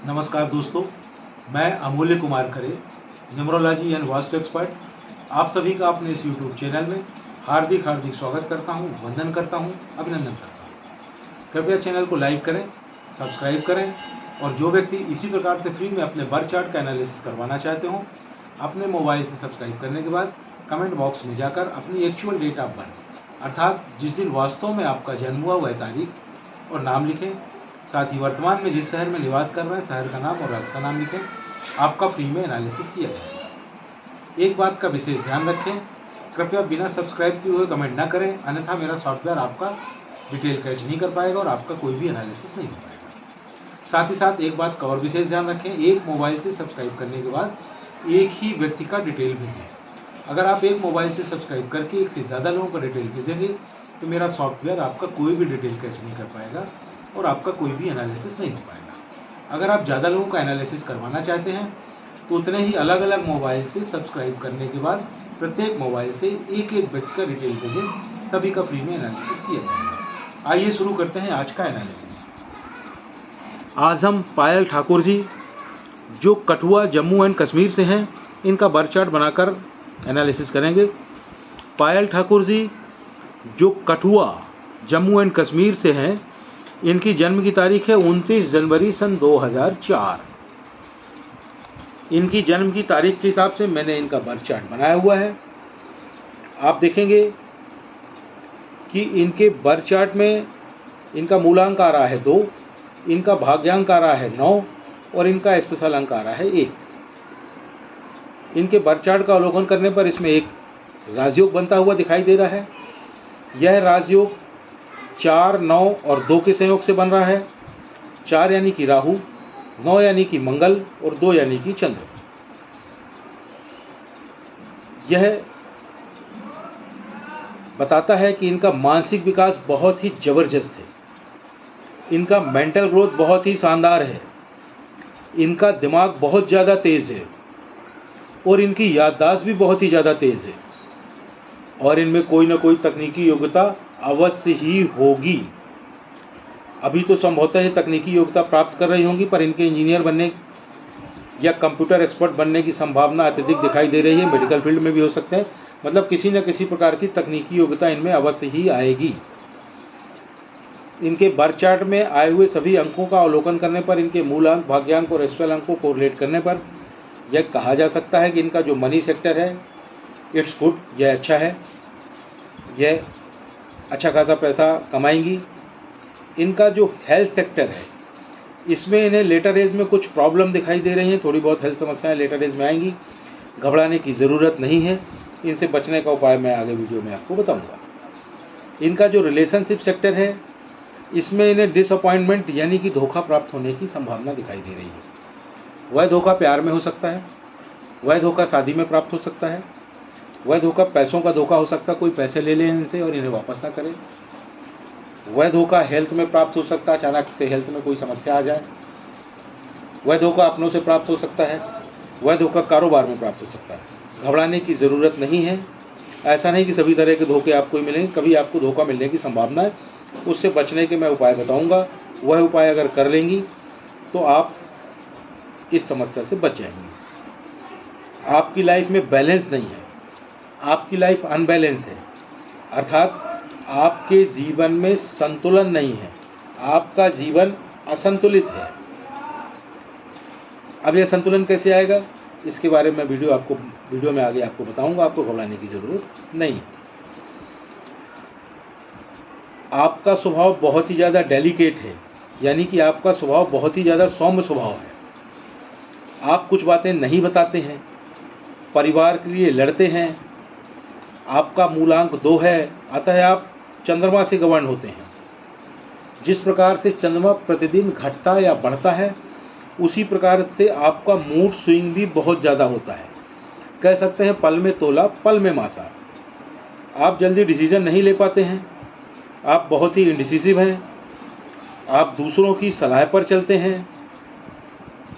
नमस्कार दोस्तों, मैं अमूल्य Kumar Khare, numerology and vastu expert, आप सभी का अपने इस यूट्यूब चैनल में हार्दिक स्वागत करता हूं, वंदन करता हूं, अभिनंदन करता हूं। कृपया चैनल को लाइक करें, सब्सक्राइब करें और जो व्यक्ति इसी प्रकार से फ्री में अपने बर्थ चार्ट का एनालिसिस करवाना चाहते हो, अपने मोबाइल से सब्सक्राइब करने के बाद कमेंट बॉक्स में जाकर अपनी एक्चुअल डेट ऑफ बर्थ अर्थात जिस दिन वास्तव में आपका जन्म हुआ वह तारीख और नाम लिखें। साथ ही वर्तमान में जिस शहर में निवास कर रहे हैं शहर का नाम और राज्य का नाम लिखें। आपका फ्री में एनालिसिस किया जाएगा। एक बात का विशेष ध्यान रखें, कृपया बिना सब्सक्राइब किए हुए कमेंट ना करें, अन्यथा मेरा सॉफ्टवेयर आपका डिटेल कैच नहीं कर पाएगा और आपका कोई भी एनालिसिस नहीं हो पाएगा। साथ ही साथ एक बात का और विशेष ध्यान रखें, एक मोबाइल से सब्सक्राइब करने के बाद एक ही व्यक्ति का डिटेल भेजें। अगर आप एक मोबाइल से सब्सक्राइब करके एक से ज़्यादा लोगों का डिटेल भेजेंगे तो मेरा सॉफ्टवेयर आपका कोई भी डिटेल कैच नहीं कर पाएगा और आपका कोई भी एनालिसिस नहीं हो पाएगा। अगर आप ज़्यादा लोगों का एनालिसिस करवाना चाहते हैं तो उतने ही अलग अलग मोबाइल से सब्सक्राइब करने के बाद प्रत्येक मोबाइल से एक एक व्यक्ति का डिटेल भेजें, सभी का फ्री में एनालिसिस किया जाएगा। आइए शुरू करते हैं आज का एनालिसिस। आज हम पायल ठाकुर जी जो कठुआ जम्मू एंड कश्मीर से हैं, इनका बर्थ चार्ट बनाकर एनालिसिस करेंगे। पायल ठाकुर जी जो कठुआ जम्मू एंड कश्मीर से हैं, इनकी जन्म की तारीख है 29 जनवरी सन 2004। इनकी जन्म की तारीख के हिसाब से मैंने इनका बर्थ चार्ट बनाया हुआ है। आप देखेंगे कि इनके बर्थ चार्ट में इनका मूलांक आ रहा है 2, इनका भाग्यांक आ रहा है 9 और इनका स्पेशल अंक आ रहा है 1। इनके बर्थ चार्ट का अवलोकन करने पर इसमें एक राजयोग बनता हुआ दिखाई दे रहा है। यह राजयोग 4, 9 और 2 के संयोग से बन रहा है। 4 यानी कि राहु, 9 यानी कि मंगल और 2 यानी कि चंद्र। यह बताता है कि इनका मानसिक विकास बहुत ही जबरदस्त है, इनका मेंटल ग्रोथ बहुत ही शानदार है, इनका दिमाग बहुत ज़्यादा तेज़ है और इनकी याददाश्त भी बहुत ही ज़्यादा तेज़ है और इनमें कोई ना कोई तकनीकी योग्यता अवश्य ही होगी। अभी तो संभवतः ये तकनीकी योग्यता प्राप्त कर रही होंगी, पर इनके इंजीनियर बनने या कंप्यूटर एक्सपर्ट बनने की संभावना अत्यधिक दिखाई दे रही है। मेडिकल फील्ड में भी हो सकते हैं, मतलब किसी न किसी प्रकार की तकनीकी योग्यता इनमें अवश्य ही आएगी। इनके बर्थ चार्ट में आए हुए सभी अंकों का अवलोकन करने पर, इनके मूलांक, भाग्यांक और स्पेशल अंक को कोरिलेट करने पर यह कहा जा सकता है कि इनका जो मनी सेक्टर है इट्स गुड, यह अच्छा है, यह अच्छा खासा पैसा कमाएंगी। इनका जो हेल्थ सेक्टर है इसमें इन्हें लेटर एज में कुछ प्रॉब्लम दिखाई दे रही हैं, थोड़ी बहुत हेल्थ समस्याएं लेटर एज में आएंगी। घबराने की ज़रूरत नहीं है, इनसे बचने का उपाय मैं आगे वीडियो में आपको बताऊंगा। इनका जो रिलेशनशिप सेक्टर है इसमें इन्हें डिसअपॉइंटमेंट यानी कि धोखा प्राप्त होने की संभावना दिखाई दे रही है। वह धोखा प्यार में हो सकता है, वह धोखा शादी में प्राप्त हो सकता है, वह धोखा पैसों का धोखा हो सकता है, कोई पैसे ले लें इनसे और इन्हें वापस ना करें। वह धोखा हेल्थ में प्राप्त हो सकता है, अचानक से हेल्थ में कोई समस्या आ जाए। वह धोखा अपनों से प्राप्त हो सकता है, वह धोखा कारोबार में प्राप्त हो सकता है। घबराने की ज़रूरत नहीं है। ऐसा नहीं कि सभी तरह के धोखे आपको ही मिलेंगे, कभी आपको धोखा मिलने की संभावना है। उससे बचने के मैं उपाय बताऊंगा, वह उपाय अगर कर लेंगी तो आप इस समस्या से बच जाएंगी। आपकी लाइफ में बैलेंस नहीं है, आपकी लाइफ अनबैलेंस है, अर्थात आपके जीवन में संतुलन नहीं है, आपका जीवन असंतुलित है। अब यह संतुलन कैसे आएगा इसके बारे में वीडियो में आगे आपको बताऊंगा। आपको घबराने की जरूरत नहीं। आपका स्वभाव बहुत ही ज़्यादा डेलिकेट है, यानी कि आपका स्वभाव बहुत ही ज़्यादा सौम्य स्वभाव है। आप कुछ बातें नहीं बताते हैं, परिवार के लिए लड़ते हैं। आपका मूलांक 2 है, अतः आप चंद्रमा से गवर्न होते हैं। जिस प्रकार से चंद्रमा प्रतिदिन घटता या बढ़ता है उसी प्रकार से आपका मूड स्विंग भी बहुत ज़्यादा होता है। कह सकते हैं पल में तोला पल में मासा। आप जल्दी डिसीजन नहीं ले पाते हैं, आप बहुत ही इंडिसिसिव हैं, आप दूसरों की सलाह पर चलते हैं,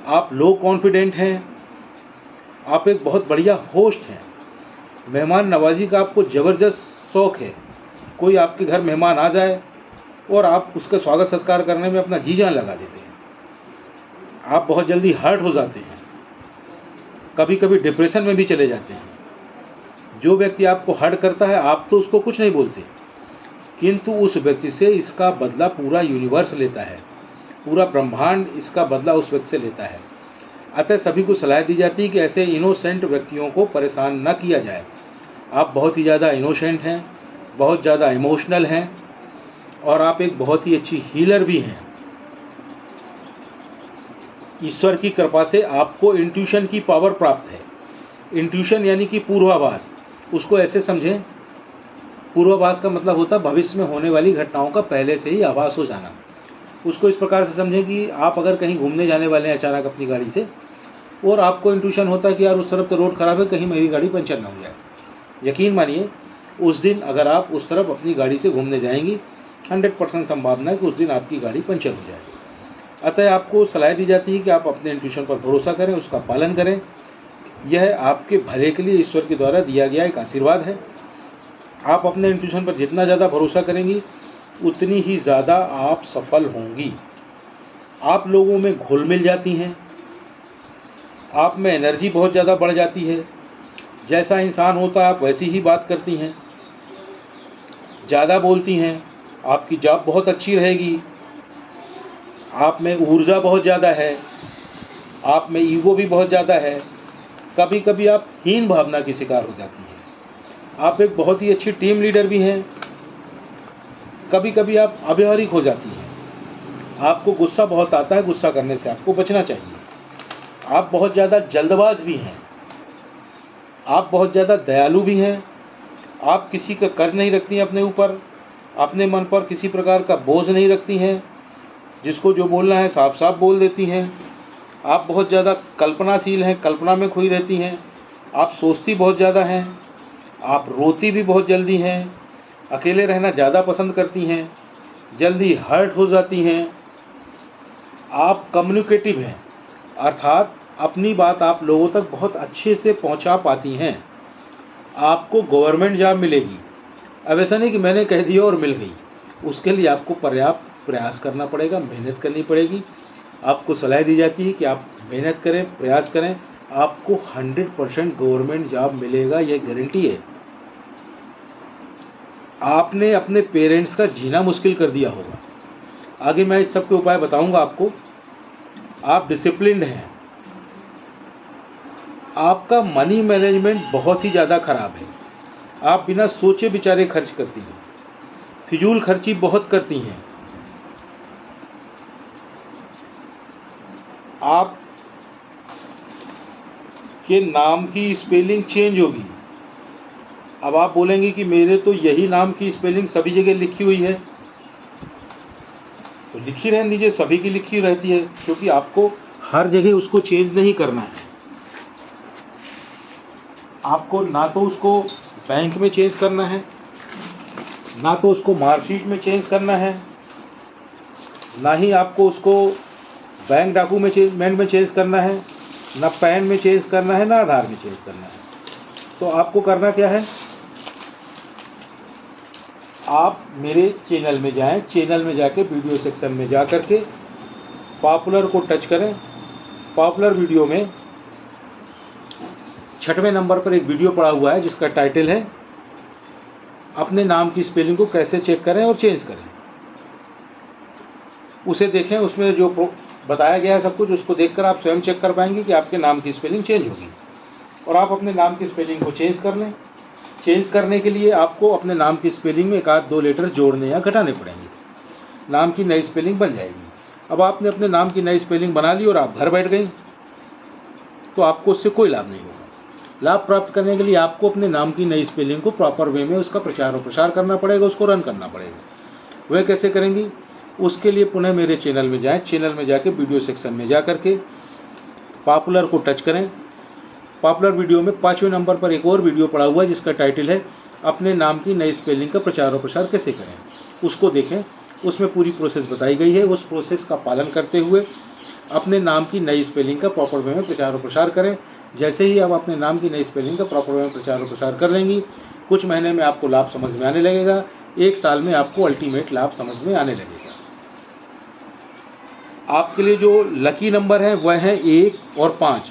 आप लो कॉन्फिडेंट हैं, आप एक बहुत बढ़िया होस्ट हैं। मेहमान नवाजी का आपको ज़बरदस्त शौक़ है। कोई आपके घर मेहमान आ जाए और आप उसका स्वागत सत्कार करने में अपना जी जान लगा देते हैं। आप बहुत जल्दी हर्ट हो जाते हैं, कभी कभी डिप्रेशन में भी चले जाते हैं। जो व्यक्ति आपको हर्ट करता है, आप तो उसको कुछ नहीं बोलते, किंतु उस व्यक्ति से इसका बदला पूरा यूनिवर्स लेता है, पूरा ब्रह्मांड इसका बदला उस व्यक्ति से लेता है। अतः सभी को सलाह दी जाती है कि ऐसे इनोसेंट व्यक्तियों को परेशान न किया जाए। आप बहुत ही ज़्यादा इनोसेंट हैं, बहुत ज़्यादा इमोशनल हैं, और आप एक बहुत ही अच्छी हीलर भी हैं। ईश्वर की कृपा से आपको इंट्यूशन की पावर प्राप्त है। इंट्यूशन यानी कि पूर्वाभास, उसको ऐसे समझें, पूर्वाभास का मतलब होता है भविष्य में होने वाली घटनाओं का पहले से ही आभास हो जाना। उसको इस प्रकार से समझें कि आप अगर कहीं घूमने जाने वाले हैं अचानक अपनी गाड़ी से, और आपको इंट्यूशन होता है कि यार उस तरफ तो रोड खराब है, कहीं मेरी गाड़ी पंचर ना हो जाए। यकीन मानिए, उस दिन अगर आप उस तरफ अपनी गाड़ी से घूमने जाएंगी, 100% संभावना है कि उस दिन आपकी गाड़ी पंचर हो जाएगी। अतः आपको सलाह दी जाती है कि आप अपने इंट्यूशन पर भरोसा करें, उसका पालन करें। यह आपके भले के लिए ईश्वर के द्वारा दिया गया एक आशीर्वाद है। आप अपने इंट्यूशन पर जितना ज़्यादा भरोसा करेंगी, उतनी ही ज़्यादा आप सफल होंगी। आप लोगों में घुल मिल जाती हैं, आप में एनर्जी बहुत ज़्यादा बढ़ जाती है। जैसा इंसान होता है आप वैसी ही बात करती हैं, ज़्यादा बोलती हैं, आपकी जॉब बहुत अच्छी रहेगी। आप में ऊर्जा बहुत ज़्यादा है, आप में ईगो भी बहुत ज़्यादा है। कभी कभी आप हीन भावना की शिकार हो जाती हैं। आप एक बहुत ही अच्छी टीम लीडर भी हैं। कभी कभी आप अव्यावहारिक हो जाती हैं, आपको गुस्सा बहुत आता है, गुस्सा करने से आपको बचना चाहिए। आप बहुत ज़्यादा जल्दबाज भी हैं, आप बहुत ज़्यादा दयालु भी हैं। आप किसी का कर्ज नहीं रखती हैं अपने ऊपर, अपने मन पर किसी प्रकार का बोझ नहीं रखती हैं, जिसको जो बोलना है साफ साफ बोल देती हैं। आप बहुत ज़्यादा कल्पनाशील हैं, कल्पना में खोई रहती हैं। आप सोचती बहुत ज़्यादा हैं, आप रोती भी बहुत जल्दी हैं, अकेले रहना ज़्यादा पसंद करती हैं, जल्दी हर्ट हो जाती हैं। आप कम्युनिकेटिव हैं, अर्थात अपनी बात आप लोगों तक बहुत अच्छे से पहुंचा पाती हैं। आपको गवर्नमेंट जॉब मिलेगी। अब ऐसा नहीं कि मैंने कह दिया और मिल गई, उसके लिए आपको पर्याप्त प्रयास करना पड़ेगा, मेहनत करनी पड़ेगी। आपको सलाह दी जाती है कि आप मेहनत करें, प्रयास करें, आपको 100% गवर्नमेंट जॉब मिलेगा, यह गारंटी है। आपने अपने पेरेंट्स का जीना मुश्किल कर दिया होगा। आगे मैं इस सब के उपाय बताऊंगा आपको। आप डिसिप्लिन्ड हैं, आपका मनी मैनेजमेंट बहुत ही ज़्यादा खराब है। आप बिना सोचे विचारे खर्च करती हैं, फिजूल खर्ची बहुत करती हैं। आप के नाम की स्पेलिंग चेंज होगी। अब आप बोलेंगे कि मेरे तो यही नाम की स्पेलिंग सभी जगह लिखी हुई है, तो लिखी रहने दीजिए, सभी की लिखी रहती है, क्योंकि आपको हर जगह उसको चेंज नहीं करना है। आपको ना तो उसको बैंक में चेंज करना है, ना तो उसको मार्कशीट में चेंज करना है, ना ही आपको उसको बैंक डॉक्यूमेंट में चेंज करना है, ना पैन में चेंज करना है, ना आधार में चेंज करना है। तो आपको करना क्या है, आप मेरे चैनल में जाएं, चैनल में जाके वीडियो सेक्शन में जा कर के पॉपुलर को टच करें। पॉपुलर वीडियो में 6वें नंबर पर एक वीडियो पड़ा हुआ है जिसका टाइटल है अपने नाम की स्पेलिंग को कैसे चेक करें और चेंज करें। उसे देखें, उसमें जो बताया गया है सब कुछ, उसको देखकर आप स्वयं चेक कर पाएंगे कि आपके नाम की स्पेलिंग चेंज होगी, और आप अपने नाम की स्पेलिंग को चेंज कर लें। चेंज करने के लिए आपको अपने नाम की स्पेलिंग में 1-2 लेटर जोड़ने या घटाने पड़ेंगे, नाम की नई स्पेलिंग बन जाएगी। अब आपने अपने नाम की नई स्पेलिंग बना ली और आप घर बैठ गई, तो आपको उससे कोई लाभ नहीं होगा। लाभ प्राप्त करने के लिए आपको अपने नाम की नई स्पेलिंग को प्रॉपर वे में उसका प्रचार और प्रसार करना पड़ेगा, उसको रन करना पड़ेगा। वह कैसे करेंगी, उसके लिए पुनः मेरे चैनल में जाएं, चैनल में जाके वीडियो सेक्शन में जा करके पॉपुलर को टच करें। पॉपुलर वीडियो में 5वें नंबर पर एक और वीडियो पड़ा हुआ है जिसका टाइटल है अपने नाम की नई स्पेलिंग का प्रचार और प्रसार कैसे करें। उसको देखें, उसमें पूरी प्रोसेस बताई गई है। उस प्रोसेस का पालन करते हुए अपने नाम की नई स्पेलिंग का प्रॉपर वे में प्रचार और प्रसार करें। जैसे ही आप अपने नाम की नई स्पेलिंग का प्रॉपर वे में प्रचार और प्रसार कर लेंगी, कुछ महीने में आपको लाभ समझ में आने लगेगा, 1 साल में आपको अल्टीमेट लाभ समझ में आने लगेगा। आपके लिए जो लकी नंबर है वह है 1 और 5,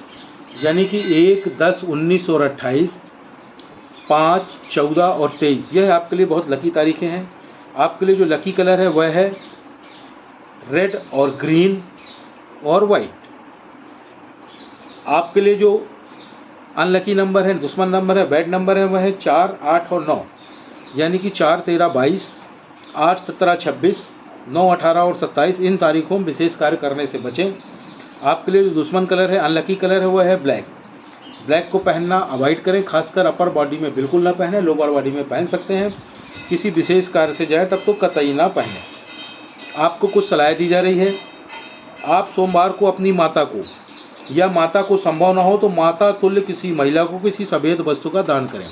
यानी कि 1, 10, 19 और 28, 5, 14 और 23। यह आपके लिए बहुत लकी तारीखें हैं। आपके लिए जो लकी कलर है वह है रेड और ग्रीन और वाइट। आपके लिए जो अनलकी नंबर है, दुश्मन नंबर है, बैड नंबर है, वह है 4, 8 और 9, यानी कि 4, 13, 22, 8, 17, 26, 9, 18 और 27। इन तारीखों में विशेष कार्य करने से बचें। आपके लिए जो दुश्मन कलर है, अनलकी कलर है, वह है ब्लैक। ब्लैक को पहनना अवॉइड करें, खासकर अपर बॉडी में बिल्कुल ना पहने, लोअर बॉडी में पहन सकते हैं। किसी विशेष कार्य से जाए तब तो कतई ना पहने। आपको कुछ सलाह दी जा रही है। आप सोमवार को अपनी माता को या माता को संभव ना हो तो माता तुल्य किसी महिला को किसी सफ़ेद वस्तु का दान करें।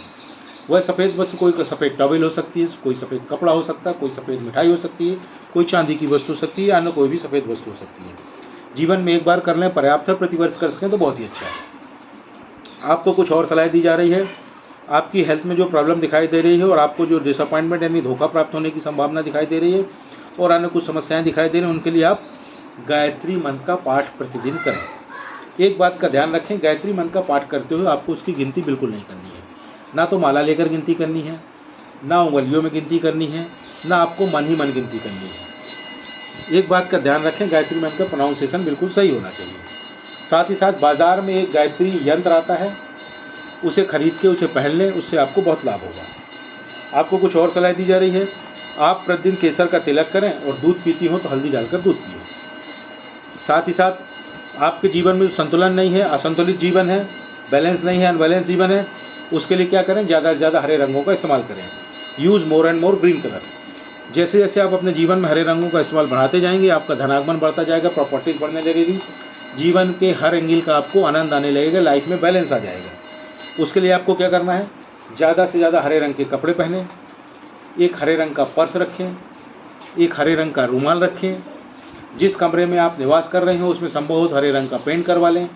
वह सफ़ेद वस्तु कोई सफ़ेद टॉवेल हो सकती है, कोई सफ़ेद कपड़ा हो सकता है, कोई सफ़ेद मिठाई हो सकती है, कोई चांदी की वस्तु हो सकती है, अन्य कोई भी सफ़ेद वस्तु हो सकती है। जीवन में एक बार कर लें, पर्याप्त है। प्रतिवर्ष कर सकें तो बहुत ही अच्छा है। आपको कुछ और सलाह दी जा रही है। आपकी हेल्थ में जो प्रॉब्लम दिखाई दे रही है और आपको जो डिसअपॉइंटमेंट यानी धोखा प्राप्त होने की संभावना दिखाई दे रही है और अन्य कुछ समस्याएं दिखाई दे रही हैं, उनके लिए आप गायत्री मंत्र का पाठ प्रतिदिन करें। एक बात का ध्यान रखें, गायत्री मंत्र का पाठ करते हुए आपको उसकी गिनती बिल्कुल नहीं करनी है। ना तो माला लेकर गिनती करनी है, ना उंगलियों में गिनती करनी है, ना आपको मन ही मन गिनती करनी है। एक बात का ध्यान रखें, गायत्री मंत्र का प्रोनाउंसिएशन बिल्कुल सही होना चाहिए। साथ ही साथ बाजार में एक गायत्री यंत्र आता है, उसे खरीद के उसे पहन लें, उससे आपको बहुत लाभ होगा। आपको कुछ और सलाह दी जा रही है। आप प्रतिदिन केसर का तिलक करें और दूध पीती हो तो हल्दी डालकर दूध पिए। साथ ही साथ आपके जीवन में संतुलन नहीं है, असंतुलित जीवन है, बैलेंस नहीं है, अनबैलेंस जीवन है, उसके लिए क्या करें, ज़्यादा से ज़्यादा हरे रंगों का इस्तेमाल करें। Use more and more green colour. जैसे जैसे आप अपने जीवन में हरे रंगों का इस्तेमाल बढ़ाते जाएंगे, आपका धनागमन बढ़ता जाएगा, प्रॉपर्टीज बढ़ने लगेगी, जीवन के हर एंगल का आपको आनंद आने लगेगा, लाइफ में बैलेंस आ जाएगा। उसके लिए आपको क्या करना है, ज़्यादा से ज़्यादा हरे रंग के कपड़े पहनें, एक हरे रंग का पर्स रखें, एक हरे रंग का रुमाल रखें। जिस कमरे में आप निवास कर रहे हो उसमें संभव हरे रंग का पेंट करवा लें,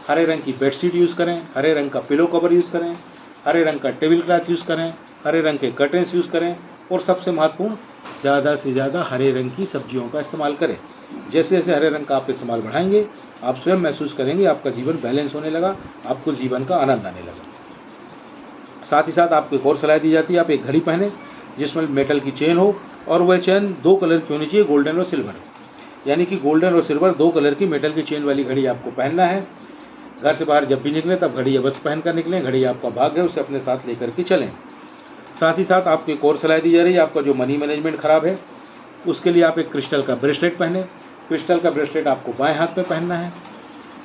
हरे रंग की बेडशीट यूज़ करें, हरे रंग का पिलो कवर यूज़ करें, हरे रंग का टेबल क्लॉथ यूज़ करें, हरे रंग के कर्टेंस यूज़ करें और सबसे महत्वपूर्ण, ज़्यादा से ज़्यादा हरे रंग की सब्जियों का इस्तेमाल करें। जैसे जैसे हरे रंग का आप इस्तेमाल बढ़ाएंगे, आप स्वयं महसूस करेंगे आपका जीवन बैलेंस होने लगा, आपको जीवन का आनंद आने लगा। साथ ही साथ आपको एक और सलाह दी जाती है, आप एक घड़ी पहने जिसमें मेटल की चेन हो और वह चेन 2 कलर की होनी चाहिए, गोल्डन और सिल्वर, यानी कि गोल्डन और सिल्वर 2 कलर की मेटल की चेन वाली घड़ी आपको पहनना है। घर से बाहर जब भी निकलें तब घड़ी अवश्य पहन कर निकलें। घड़ी आपका भाग्य है, उसे अपने साथ लेकर के चलें। साथ ही साथ आपको एक और सलाह दी जा रही है, आपका जो मनी मैनेजमेंट खराब है उसके लिए आप एक क्रिस्टल का ब्रेसलेट पहने। क्रिस्टल का ब्रेसलेट आपको बाएं हाथ में पहनना है।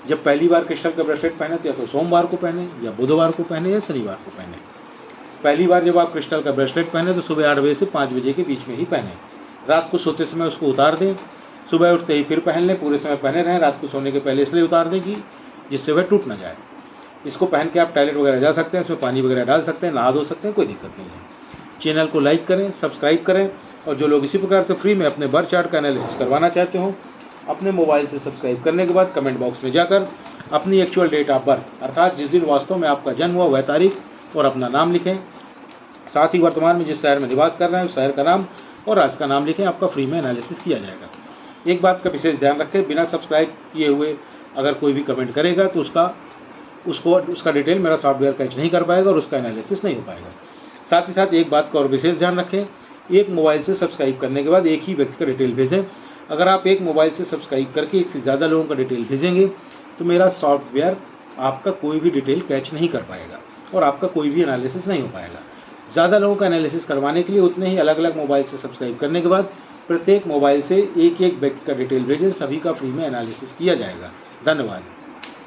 जब पहली बार क्रिस्टल का ब्रेसलेट पहने तो या तो सोमवार को पहने, या बुधवार को पहने, या शनिवार को पहने। पहली बार जब आप क्रिस्टल का ब्रेसलेट पहने तो सुबह 8 बजे से 5 बजे के बीच में ही पहने। रात को सोते समय उसको उतार दें, सुबह उठते ही फिर पहन लें। पूरे समय पहने रहें, रात को सोने के पहले इसलिए उतार दें कि जिससे वह टूट ना जाए। इसको पहन के आप टॉयलेट वगैरह जा सकते हैं, इसमें पानी वगैरह डाल सकते हैं, नहा धो सकते हैं, कोई दिक्कत नहीं है। चैनल को लाइक करें, सब्सक्राइब करें और जो लोग इसी प्रकार से फ्री में अपने बर्थ चार्ट का एनालिसिस करवाना चाहते हो, अपने मोबाइल से सब्सक्राइब करने के बाद कमेंट बॉक्स में जाकर अपनी एक्चुअल डेट ऑफ बर्थ अर्थात जिस दिन वास्तव में आपका जन्म हुआ वह तारीख और अपना नाम लिखें। साथ ही वर्तमान में जिस शहर में निवास कर रहे हैं उस शहर का नाम और राज्य का नाम लिखें, आपका फ्री में एनालिसिस किया जाएगा। एक बात का विशेष ध्यान रखें, बिना सब्सक्राइब किए हुए अगर कोई भी कमेंट करेगा तो उसका डिटेल मेरा सॉफ्टवेयर कैच नहीं कर पाएगा और उसका एनालिसिस नहीं हो पाएगा। साथ ही साथ एक बात का और विशेष ध्यान रखें, एक मोबाइल से सब्सक्राइब करने के बाद एक ही व्यक्ति का डिटेल भेजें। अगर आप एक मोबाइल से सब्सक्राइब करके एक से ज़्यादा लोगों का डिटेल भेजेंगे तो मेरा सॉफ्टवेयर आपका कोई भी डिटेल कैच नहीं कर पाएगा और आपका कोई भी एनालिसिस नहीं हो पाएगा। ज़्यादा लोगों का एनालिसिस करवाने के लिए उतने ही अलग अलग मोबाइल से सब्सक्राइब करने के बाद प्रत्येक मोबाइल से एक एक व्यक्ति का डिटेल भेजें, सभी का फ्री में एनालिसिस किया जाएगा। धन्यवाद।